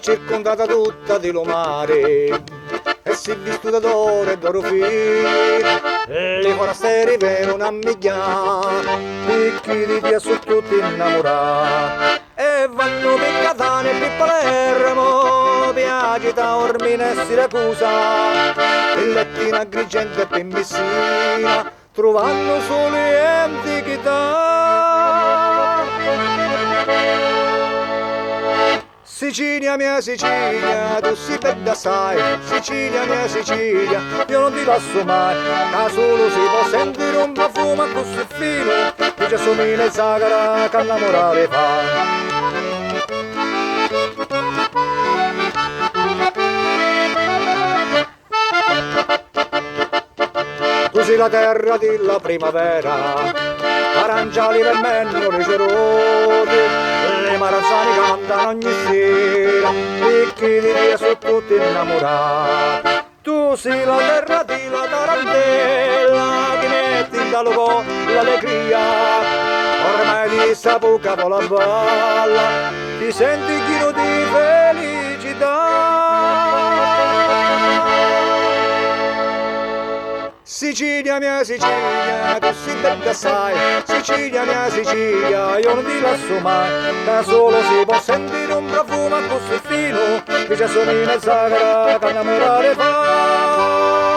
Circondata tutta di lumare e si vissuta d'oro e d'oro fino, le forestieri per una migliaia, picchi di via su tutti innamorati, e vanno per Catania e per Palermo, Piagita, Ormina e Siracusa, e Lettina, Agrigento e per Messina, trovando solo antichità. Sicilia mia Sicilia, tu sei bella sai, Sicilia mia Sicilia, io non ti lascio mai, da solo si può sentire un profumo così fino, che ci assomiglia il sagara che innamorare fa. Tu sei la terra della primavera, aranciali, vermelli, ricerosi, le maranzane cantano ogni sera, picchi di via sono tutti innamorati. Tu sei la terra della tarantella, che metti in luogo l'allegria, ormai di saputo capo la balla, ti senti chino di felicità. Sicilia mia Sicilia, tu sei bella sai, Sicilia mia Sicilia, io non ti lascio mai, da solo si può sentire un profumo così fino, che ci assomiglia il sagara che innamorare fa.